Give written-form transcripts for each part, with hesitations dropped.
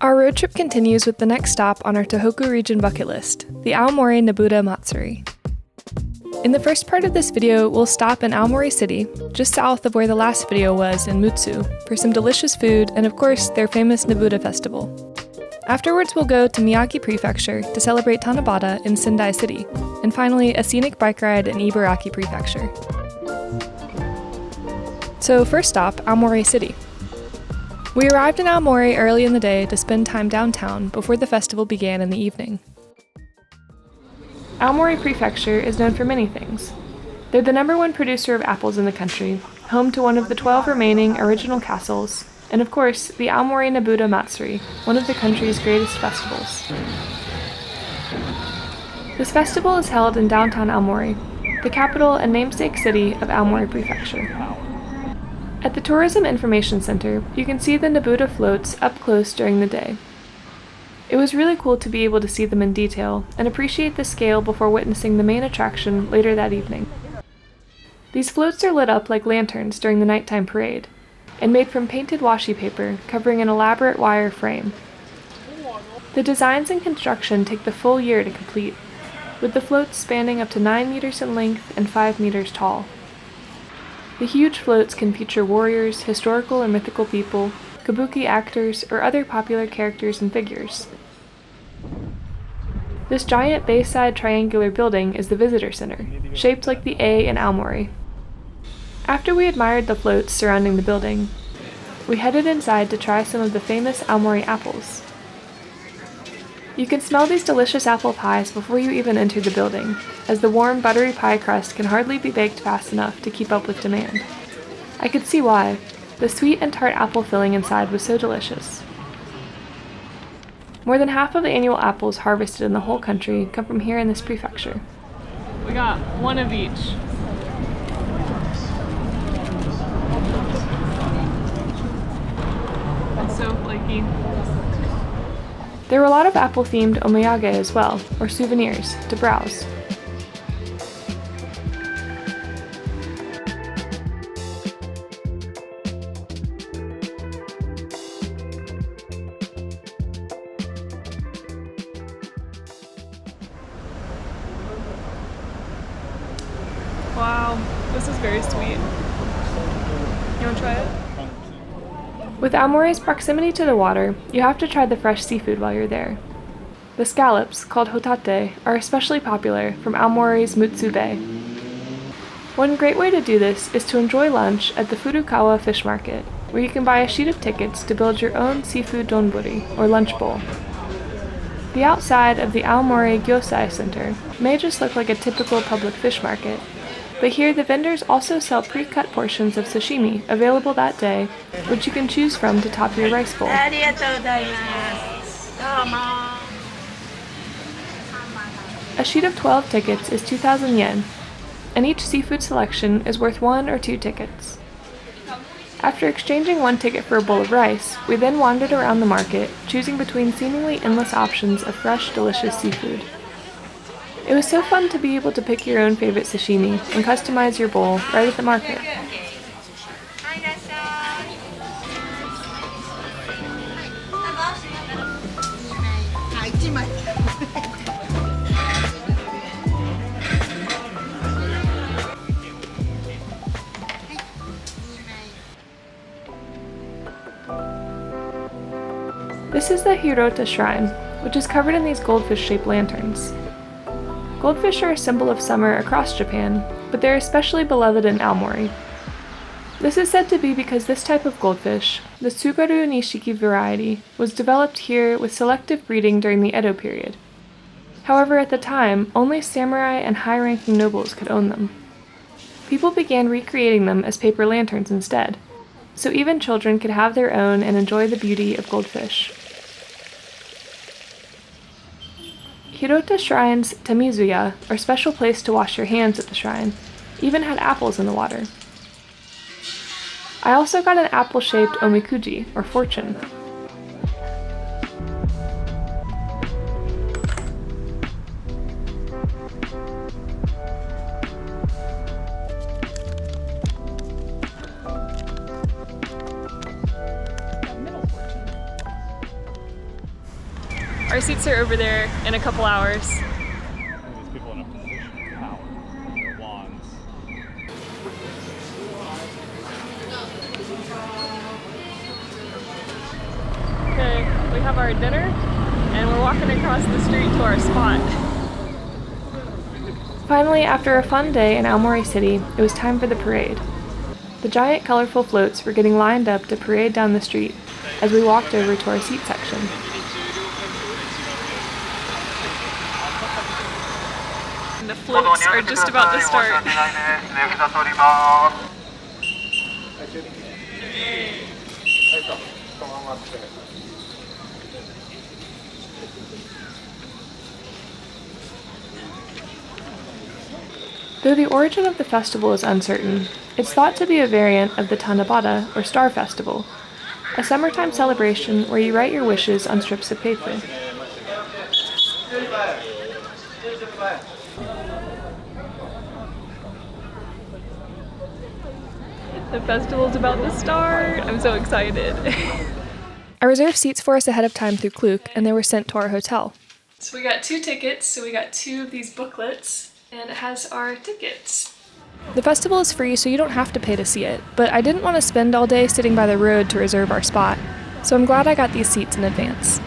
Our road trip continues with the next stop on our Tohoku Region bucket list, the Aomori Nebuta Matsuri. In the first part of this video, we'll stop in Aomori City, just south of where the last video was in Mutsu, for some delicious food and of course their famous Nebuta festival. Afterwards we'll go to Miyagi Prefecture to celebrate Tanabata in Sendai City, and finally a scenic bike ride in Ibaraki Prefecture. So first stop, Aomori City. We arrived in Aomori early in the day to spend time downtown before the festival began in the evening. Aomori Prefecture is known for many things. They're the #1 producer of apples in the country, home to one of the 12 remaining original castles, and of course, the Aomori Nebuta Matsuri, one of the country's greatest festivals. This festival is held in downtown Aomori, the capital and namesake city of Aomori Prefecture. At the Tourism Information Center, you can see the Nebuta floats up close during the day. It was really cool to be able to see them in detail and appreciate the scale before witnessing the main attraction later that evening. These floats are lit up like lanterns during the nighttime parade, and made from painted washi paper covering an elaborate wire frame. The designs and construction take the full year to complete, with the floats spanning up to 9 meters in length and 5 meters tall. The huge floats can feature warriors, historical or mythical people, kabuki actors, or other popular characters and figures. This giant bayside triangular building is the visitor center, shaped like the A in Aomori. After we admired the floats surrounding the building, we headed inside to try some of the famous Aomori apples. You can smell these delicious apple pies before you even enter the building, as the warm, buttery pie crust can hardly be baked fast enough to keep up with demand. I could see why. The sweet and tart apple filling inside was so delicious. More than half of the annual apples harvested in the whole country come from here in this prefecture. We got one of each. It's so flaky. There were a lot of apple-themed omiyage as well, or souvenirs, to browse. Wow, this is very sweet. You want to try it? With Aomori's proximity to the water, you have to try the fresh seafood while you're there. The scallops, called hotate, are especially popular from Aomori's Mutsu Bay. One great way to do this is to enjoy lunch at the Furukawa Fish Market, where you can buy a sheet of tickets to build your own seafood donburi, or lunch bowl. The outside of the Aomori Gyosai Center may just look like a typical public fish market, but here the vendors also sell pre-cut portions of sashimi available that day, which you can choose from to top your rice bowl. A sheet of 12 tickets is 2,000 yen, and each seafood selection is worth 1 or 2 tickets. After exchanging 1 ticket for a bowl of rice, we then wandered around the market, choosing between seemingly endless options of fresh, delicious seafood. It was so fun to be able to pick your own favorite sashimi and customize your bowl right at the market. This is the Hirota Shrine, which is covered in these goldfish-shaped lanterns. Goldfish are a symbol of summer across Japan, but they're especially beloved in Aomori. This is said to be because this type of goldfish, the Tsugaru Nishiki variety, was developed here with selective breeding during the Edo period. However, at the time, only samurai and high-ranking nobles could own them. People began recreating them as paper lanterns instead, so even children could have their own and enjoy the beauty of goldfish. Hirota Shrine's tamizuya, or special place to wash your hands at the shrine, even had apples in the water. I also got an apple-shaped omikuji, or fortune. Our seats are over there in a couple hours. There's people in a position of power, their wands. Okay, we have our dinner and we're walking across the street to our spot. Finally, after a fun day in Aomori City, it was time for the parade. The giant colorful floats were getting lined up to parade down the street as we walked over to our seat section. And the floats are just about to start. Though the origin of the festival is uncertain, it's thought to be a variant of the Tanabata, or Star Festival, a summertime celebration where you write your wishes on strips of paper. The festival's about to start! I'm so excited! I reserved seats for us ahead of time through Klook, and they were sent to our hotel. So we got 2 tickets, so we got 2 of these booklets, and it has our tickets. The festival is free, so you don't have to pay to see it, but I didn't want to spend all day sitting by the road to reserve our spot, so I'm glad I got these seats in advance.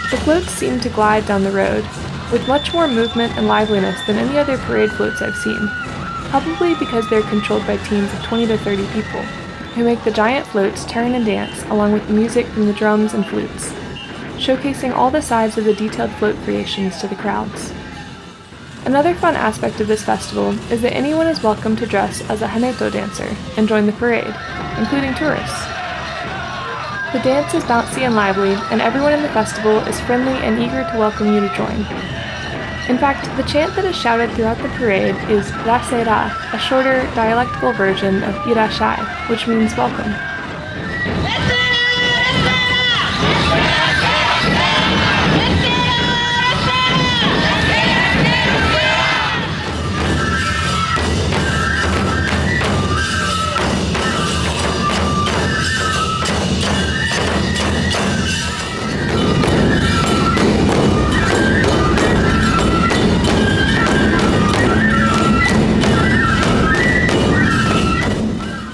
The floats seem to glide down the road, with much more movement and liveliness than any other parade floats I've seen, probably because they're controlled by teams of 20 to 30 people, who make the giant floats turn and dance along with the music from the drums and flutes, showcasing all the sides of the detailed float creations to the crowds. Another fun aspect of this festival is that anyone is welcome to dress as a haneto dancer and join the parade, including tourists. The dance is bouncy and lively, and everyone in the festival is friendly and eager to welcome you to join. In fact, the chant that is shouted throughout the parade is "ra se ra," a shorter, dialectical version of "irashai," which means welcome.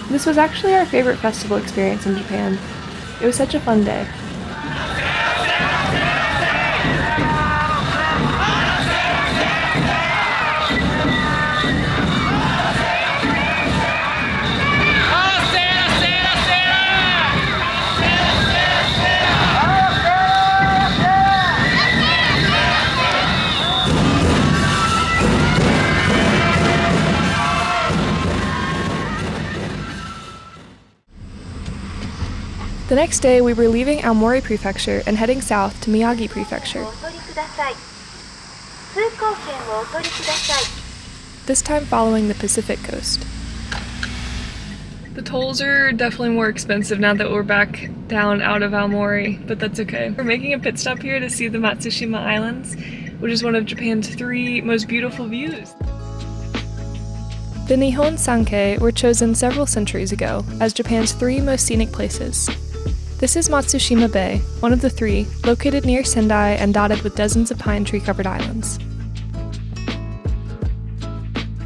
This was actually our favorite festival experience in Japan. It was such a fun day. The next day, we were leaving Aomori Prefecture and heading south to Miyagi Prefecture. This time following the Pacific coast. The tolls are definitely more expensive now that we're back down out of Aomori, but that's okay. We're making a pit stop here to see the Matsushima Islands, which is one of Japan's 3 most beautiful views. The Nihon Sankei were chosen several centuries ago as Japan's 3 most scenic places. This is Matsushima Bay, one of the 3, located near Sendai and dotted with dozens of pine tree-covered islands.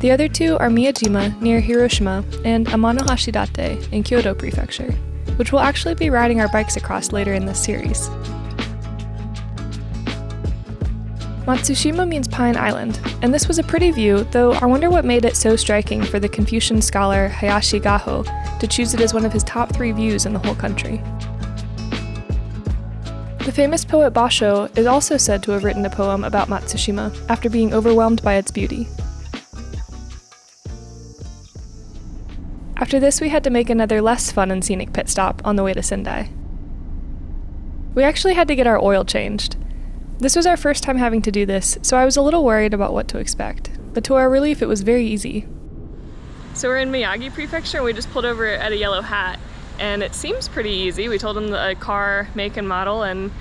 The other 2 are Miyajima near Hiroshima and Amano-Hashidate in Kyoto Prefecture, which we'll actually be riding our bikes across later in this series. Matsushima means Pine Island, and this was a pretty view, though I wonder what made it so striking for the Confucian scholar Hayashi Gaho to choose it as one of his top 3 views in the whole country. The famous poet Basho is also said to have written a poem about Matsushima after being overwhelmed by its beauty. After this, we had to make another less fun and scenic pit stop on the way to Sendai. We actually had to get our oil changed. This was our first time having to do this, so I was a little worried about what to expect, but to our relief, it was very easy. So we're in Miyagi Prefecture, and we just pulled over at a yellow hat, and it seems pretty easy. We told them the car make and model, and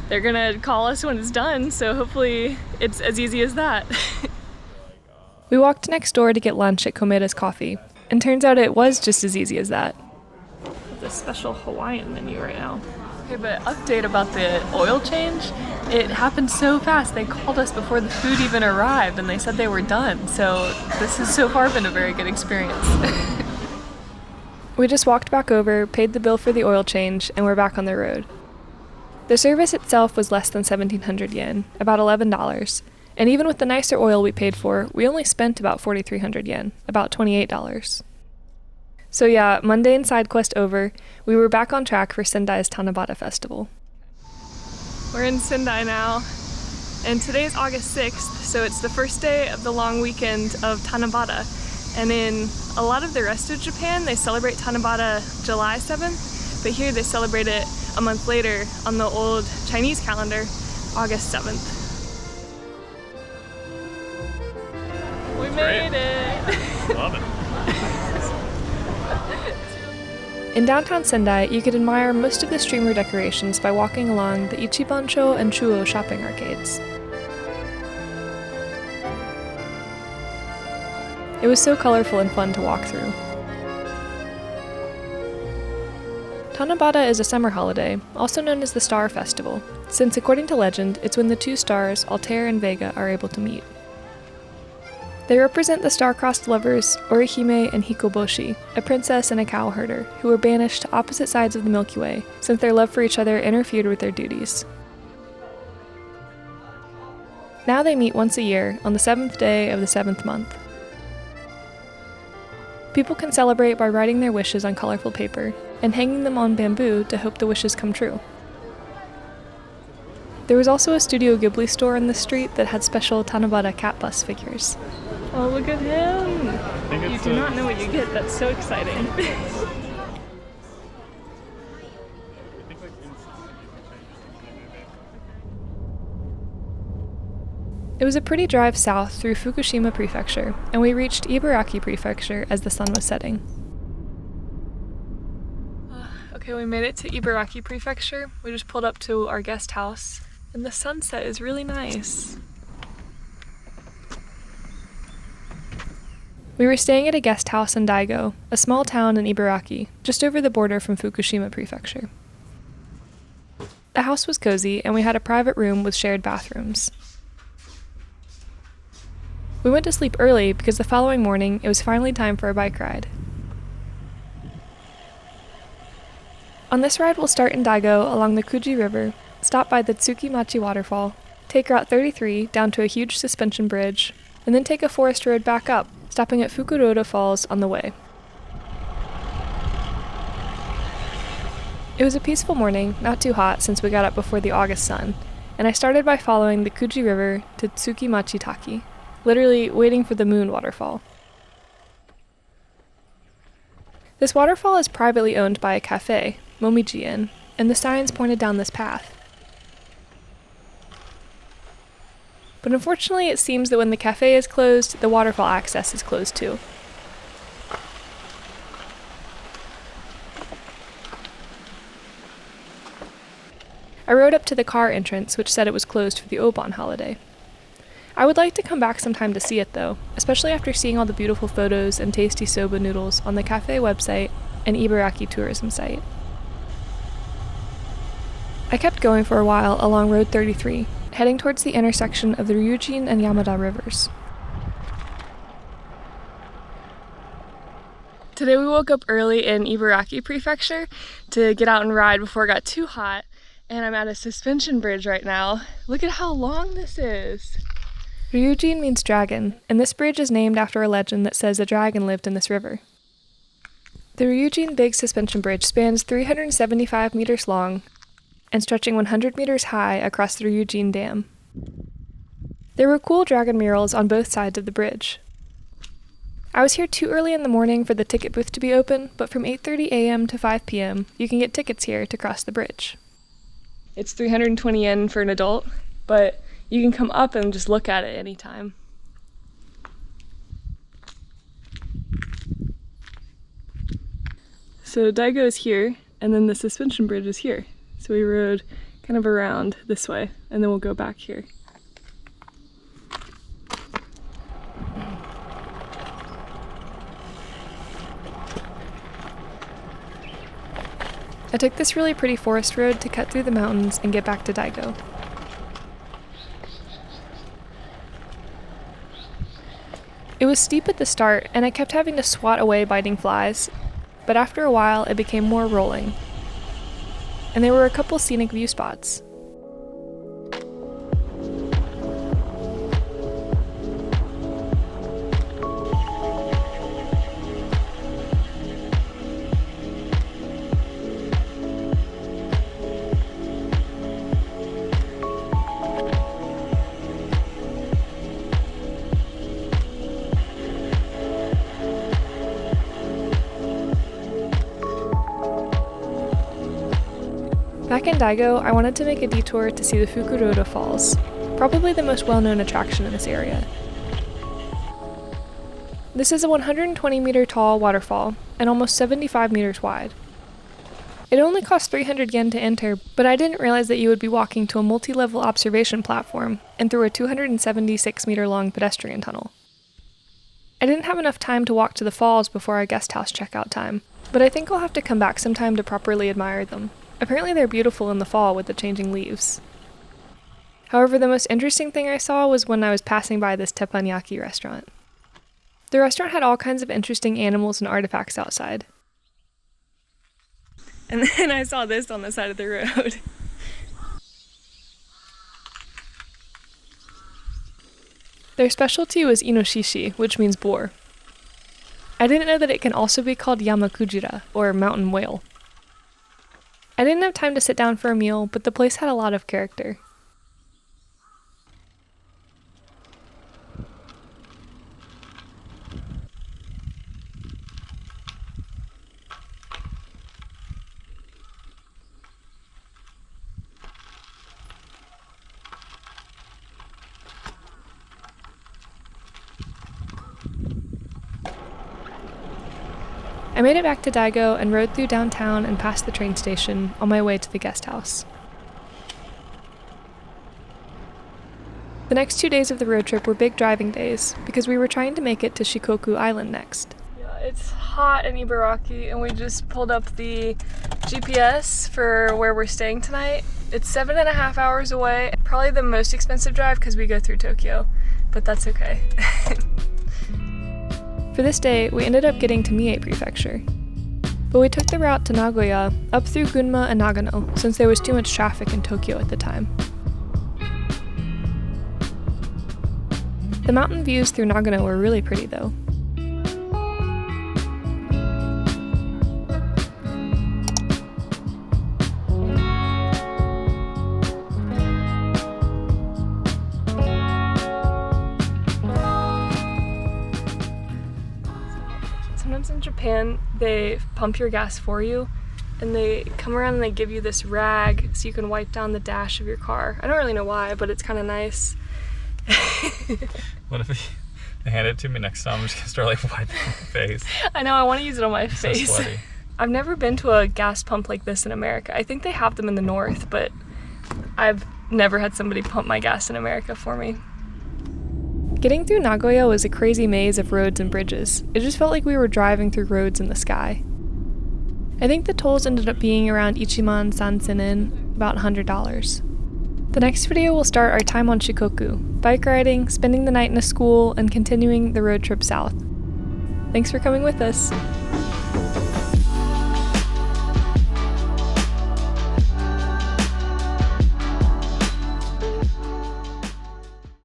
they're gonna call us when it's done, so hopefully it's as easy as that. We walked next door to get lunch at Komeda's Coffee, and turns out it was just as easy as that. It's a special Hawaiian menu right now. Okay, but update about the oil change. It happened so fast. They called us before the food even arrived, and they said they were done, so this has so far been a very good experience. We just walked back over, paid the bill for the oil change, and we're back on the road. The service itself was less than 1,700 yen, about $11, and even with the nicer oil we paid for, we only spent about 4,300 yen, about $28. So yeah, mundane side quest over, we were back on track for Sendai's Tanabata festival. We're in Sendai now, and today's August 6th, so it's the first day of the long weekend of Tanabata. And in a lot of the rest of Japan, they celebrate Tanabata July 7th, but here they celebrate it a month later on the old Chinese calendar, August 7th. We made it! Love it. In downtown Sendai, you could admire most of the streamer decorations by walking along the Ichibancho and Chuo shopping arcades. It was so colorful and fun to walk through. Tanabata is a summer holiday, also known as the Star Festival, since according to legend, it's when the two stars, Altair and Vega, are able to meet. They represent the star-crossed lovers Orihime and Hikoboshi, a princess and a cow herder, who were banished to opposite sides of the Milky Way since their love for each other interfered with their duties. Now they meet once a year on the 7th day of the 7th month. People can celebrate by writing their wishes on colorful paper and hanging them on bamboo to hope the wishes come true. There was also a Studio Ghibli store in the street that had special Tanabata cat bus figures. Oh, look at him! You do not know what you get. That's so exciting. It was a pretty drive south through Fukushima Prefecture, and we reached Ibaraki Prefecture as the sun was setting. Okay, we made it to Ibaraki Prefecture. We just pulled up to our guest house, and the sunset is really nice. We were staying at a guest house in Daigo, a small town in Ibaraki, just over the border from Fukushima Prefecture. The house was cozy, and we had a private room with shared bathrooms. We went to sleep early because the following morning it was finally time for a bike ride. On this ride we'll start in Daigo along the Kuji River, stop by the Tsukimachi waterfall, take Route 33 down to a huge suspension bridge, and then take a forest road back up, stopping at Fukuroda Falls on the way. It was a peaceful morning, not too hot since we got up before the August sun, and I started by following the Kuji River to Tsukimachi Taki, literally waiting for the moon waterfall. This waterfall is privately owned by a cafe, Momiji Inn, and the signs pointed down this path. But unfortunately it seems that when the cafe is closed, the waterfall access is closed too. I rode up to the car entrance, which said it was closed for the Obon holiday. I would like to come back sometime to see it though, especially after seeing all the beautiful photos and tasty soba noodles on the cafe website and Ibaraki tourism site. I kept going for a while along Road 33, heading towards the intersection of the Ryujin and Yamada rivers. Today we woke up early in Ibaraki Prefecture to get out and ride before it got too hot, and I'm at a suspension bridge right now. Look at how long this is! Ryujin means dragon, and this bridge is named after a legend that says a dragon lived in this river. The Ryujin Big Suspension Bridge spans 375 meters long and stretching 100 meters high across the Ryujin Dam. There were cool dragon murals on both sides of the bridge. I was here too early in the morning for the ticket booth to be open, but from 8:30 a.m. to 5 p.m. you can get tickets here to cross the bridge. It's 320 yen for an adult, but you can come up and just look at it anytime. So Daigo is here, and then the suspension bridge is here. So we rode kind of around this way, and then we'll go back here. I took this really pretty forest road to cut through the mountains and get back to Daigo. It was steep at the start, and I kept having to swat away biting flies, but after a while it became more rolling. And there were a couple scenic view spots. Back in Daigo, I wanted to make a detour to see the Fukuroda Falls, probably the most well-known attraction in this area. This is a 120-meter tall waterfall and almost 75 meters wide. It only cost 300 yen to enter, but I didn't realize that you would be walking to a multi-level observation platform and through a 276-meter-long pedestrian tunnel. I didn't have enough time to walk to the falls before our guest house checkout time, but I think I'll have to come back sometime to properly admire them. Apparently they're beautiful in the fall with the changing leaves. However, the most interesting thing I saw was when I was passing by this teppanyaki restaurant. The restaurant had all kinds of interesting animals and artifacts outside. And then I saw this on the side of the road. Their specialty was inoshishi, which means boar. I didn't know that it can also be called yamakujira, or mountain whale. I didn't have time to sit down for a meal, but the place had a lot of character. I made it back to Daigo and rode through downtown and past the train station on my way to the guest house. The next 2 days of the road trip were big driving days because we were trying to make it to Shikoku Island next. Yeah, it's hot in Ibaraki and we just pulled up the GPS for where we're staying tonight. It's 7.5 hours away, probably the most expensive drive because we go through Tokyo, but that's okay. For this day, we ended up getting to Mie Prefecture. But we took the route to Nagoya, up through Gunma and Nagano, since there was too much traffic in Tokyo at the time. The mountain views through Nagano were really pretty though. Sometimes in Japan, they pump your gas for you, and they come around and they give you this rag so you can wipe down the dash of your car. I don't really know why, but it's kind of nice. What if they hand it to me next time? I'm just gonna start like wiping my face. I know, I want to use it on my face. So sweaty. I've never been to a gas pump like this in America. I think they have them in the north, but I've never had somebody pump my gas in America for me. Getting through Nagoya was a crazy maze of roads and bridges. It just felt like we were driving through roads in the sky. I think the tolls ended up being around Ichiman Sansenen, about $100. The next video will start our time on Shikoku, bike riding, spending the night in a school, and continuing the road trip south. Thanks for coming with us!